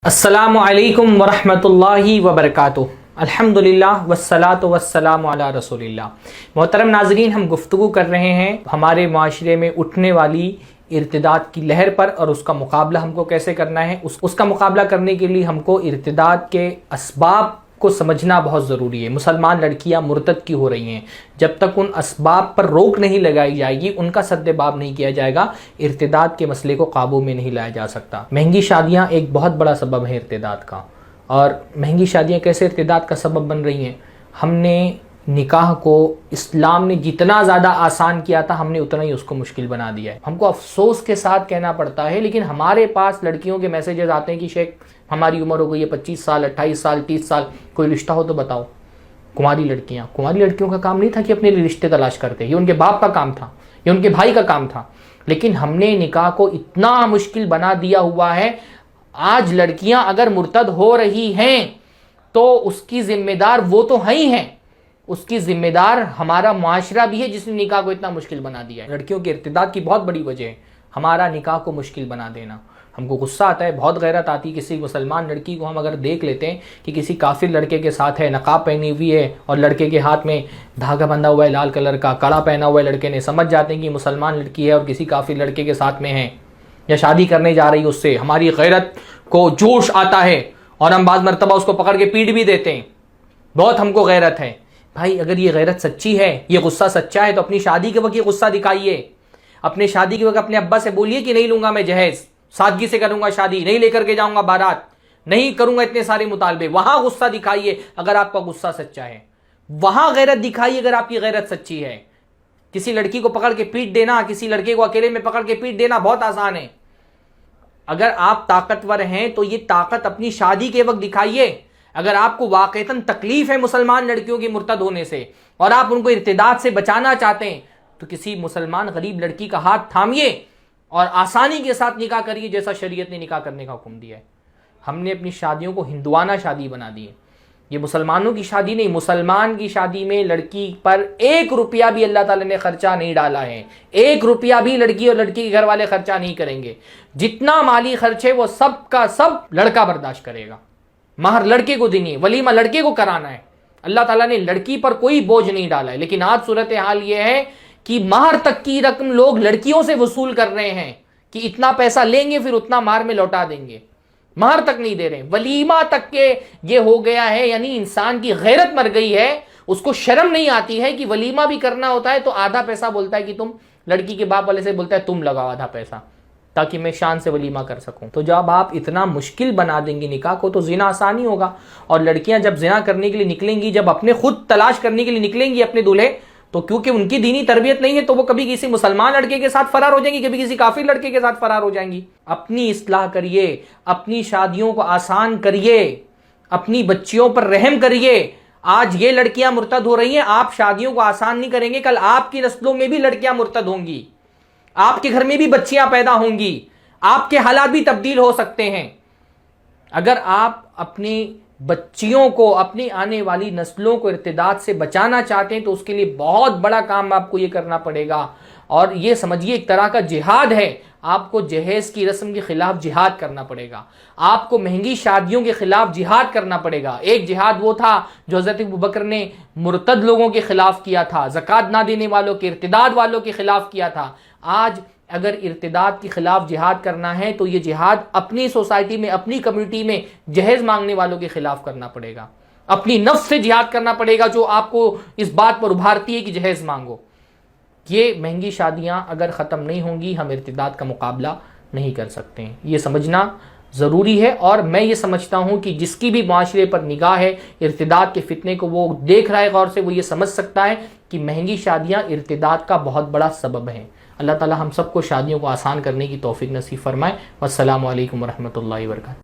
السلام علیکم ورحمۃ اللہ وبرکاتہ۔ الحمدللہ والصلاۃ والسلام علی رسول اللہ۔ محترم ناظرین، ہم گفتگو کر رہے ہیں ہمارے معاشرے میں اٹھنے والی ارتداد کی لہر پر اور اس کا مقابلہ ہم کو کیسے کرنا ہے۔ اس کا مقابلہ کرنے کے لیے ہم کو ارتداد کے اسباب کو سمجھنا بہت ضروری ہے۔ مسلمان لڑکیاں مرتد کی ہو رہی ہیں، جب تک ان اسباب پر روک نہیں لگائی جائے گی، ان کا سد باب نہیں کیا جائے گا، ارتداد کے مسئلے کو قابو میں نہیں لایا جا سکتا۔ مہنگی شادیاں ایک بہت بڑا سبب ہے ارتداد کا۔ اور مہنگی شادیاں کیسے ارتداد کا سبب بن رہی ہیں؟ ہم نے نکاح کو اسلام نے جتنا زیادہ آسان کیا تھا، ہم نے اتنا ہی اس کو مشکل بنا دیا ہے۔ ہم کو افسوس کے ساتھ کہنا پڑتا ہے، لیکن ہمارے پاس لڑکیوں کے میسیجز آتے ہیں کہ شیخ ہماری عمر ہو گئی ہے 25 سال 28 سال 30 سال، کوئی رشتہ ہو تو بتاؤ۔ کنواری لڑکیوں کا کام نہیں تھا کہ اپنے لیے رشتے تلاش کرتے، یہ ان کے باپ کا کام تھا، یہ ان کے بھائی کا کام تھا، لیکن ہم نے نکاح کو اتنا مشکل بنا دیا ہوا ہے۔ آج لڑکیاں اگر مرتد ہو رہی ہیں تو اس کی ذمہ دار وہ تو ہی ہیں، اس کی ذمہ دار ہمارا معاشرہ بھی ہے جس نے نکاح کو اتنا مشکل بنا دیا ہے۔ لڑکیوں کے ارتداد کی بہت بڑی وجہ ہے ہمارا نکاح کو مشکل بنا دینا۔ ہم کو غصہ آتا ہے، بہت غیرت آتی ہے کسی مسلمان لڑکی کو ہم اگر دیکھ لیتے ہیں کہ کسی کافر لڑکے کے ساتھ ہے، نقاب پہنی ہوئی ہے اور لڑکے کے ہاتھ میں دھاگا بندھا ہوا ہے لال کلر کا، کڑا پہنا ہوا ہے لڑکے نے، سمجھ جاتے ہیں کہ مسلمان لڑکی ہے اور کسی کافر لڑکے کے ساتھ میں ہے یا شادی کرنے جا رہی ہے اس سے۔ ہماری غیرت کو جوش آتا ہے اور ہم بعض مرتبہ اس کو پکڑ کے پیٹ بھی دیتے ہیں۔ بہت ہم کو غیرت ہے۔ بھائی اگر یہ غیرت سچی ہے، یہ غصہ سچا ہے، تو اپنی شادی کے وقت یہ غصہ دکھائیے۔ اپنے شادی کے وقت اپنے ابا سے بولیے کہ نہیں لوں گا میں جہیز، سادگی سے کروں گا شادی، نہیں لے کر کے جاؤں گا بارات، نہیں کروں گا اتنے سارے مطالبے۔ وہاں غصہ دکھائیے اگر آپ کا غصہ سچا ہے، وہاں غیرت دکھائیے اگر آپ کی غیرت سچی ہے۔ کسی لڑکی کو پکڑ کے پیٹ دینا، کسی لڑکے کو اکیلے میں پکڑ کے پیٹ دینا بہت آسان ہے۔ اگر آپ طاقتور ہیں تو یہ طاقت اپنی شادی کے وقت دکھائیے۔ اگر آپ کو واقعتاً تکلیف ہے مسلمان لڑکیوں کی مرتد ہونے سے اور آپ ان کو ارتداد سے بچانا چاہتے ہیں، تو کسی مسلمان غریب لڑکی کا ہاتھ تھامیے اور آسانی کے ساتھ نکاح کریے جیسا شریعت نے نکاح کرنے کا حکم دیا ہے۔ ہم نے اپنی شادیوں کو ہندوانہ شادی بنا دی ہے۔ یہ مسلمانوں کی شادی نہیں، مسلمان کی شادی میں لڑکی پر 1 روپیہ بھی اللہ تعالی نے خرچہ نہیں ڈالا ہے۔ 1 روپیہ بھی لڑکی اور لڑکی کے گھر والے خرچہ نہیں کریں گے۔ جتنا مالی خرچ ہے وہ سب کا سب لڑکا برداشت کرے گا۔ مہر لڑکے کو دینی ہے، ولیمہ لڑکے کو کرانا ہے۔ اللہ تعالیٰ نے لڑکی پر کوئی بوجھ نہیں ڈالا ہے، لیکن آج صورتحال یہ ہے کہ مہر تک کی رقم لوگ لڑکیوں سے وصول کر رہے ہیں کہ اتنا پیسہ لیں گے پھر اتنا مہر میں لوٹا دیں گے، مہر تک نہیں دے رہے ہیں، ولیمہ تک کے یہ ہو گیا ہے۔ یعنی انسان کی غیرت مر گئی ہے، اس کو شرم نہیں آتی ہے کہ ولیمہ بھی کرنا ہوتا ہے تو آدھا پیسہ بولتا ہے کہ تم، لڑکی کے باپ والے سے بولتا ہے تم لگاؤ آدھا پیسہ تاکہ میں شان سے ولیمہ کر سکوں۔ تو جب آپ اتنا مشکل بنا دیں گے نکاح کو تو زنا آسانی ہوگا، اور لڑکیاں جب زنا کرنے کے لیے نکلیں گی، جب اپنے خود تلاش کرنے کے لیے نکلیں گی اپنے دولہے، تو کیونکہ ان کی دینی تربیت نہیں ہے تو وہ کبھی کسی مسلمان لڑکے کے ساتھ فرار ہو جائیں گی، کبھی کسی کافر لڑکے کے ساتھ فرار ہو جائیں گی۔ اپنی اصلاح کریے، اپنی شادیوں کو آسان کریے، اپنی بچیوں پر رحم کریے۔ آج یہ لڑکیاں مرتد ہو رہی ہیں، آپ شادیوں کو آسان نہیں کریں گے، کل آپ کی نسلوں میں بھی لڑکیاں مرتد ہوں گی، آپ کے گھر میں بھی بچیاں پیدا ہوں گی، آپ کے حالات بھی تبدیل ہو سکتے ہیں۔ اگر آپ اپنی بچیوں کو، اپنی آنے والی نسلوں کو ارتداد سے بچانا چاہتے ہیں تو اس کے لیے بہت بڑا کام آپ کو یہ کرنا پڑے گا، اور یہ سمجھیے ایک طرح کا جہاد ہے۔ آپ کو جہیز کی رسم کے خلاف جہاد کرنا پڑے گا، آپ کو مہنگی شادیوں کے خلاف جہاد کرنا پڑے گا۔ ایک جہاد وہ تھا جو حضرت ابوبکر نے مرتد لوگوں کے خلاف کیا تھا، زکوٰۃ نہ دینے والوں کے، ارتداد والوں کے خلاف کیا تھا۔ آج اگر ارتداد کے خلاف جہاد کرنا ہے تو یہ جہاد اپنی سوسائٹی میں، اپنی کمیونٹی میں جہیز مانگنے والوں کے خلاف کرنا پڑے گا، اپنی نفس سے جہاد کرنا پڑے گا جو آپ کو اس بات پر ابھارتی ہے کہ جہیز مانگو۔ یہ مہنگی شادیاں اگر ختم نہیں ہوں گی، ہم ارتداد کا مقابلہ نہیں کر سکتے ہیں، یہ سمجھنا ضروری ہے۔ اور میں یہ سمجھتا ہوں کہ جس کی بھی معاشرے پر نگاہ ہے ارتداد کے فتنے کو وہ دیکھ رہا ہے غور سے، وہ یہ سمجھ سکتا ہے کہ مہنگی شادیاں ارتداد کا بہت بڑا سبب ہیں۔ اللہ تعالی ہم سب کو شادیوں کو آسان کرنے کی توفیق نصیب فرمائے۔ والسلام علیکم ورحمۃ اللہ وبرکاتہ۔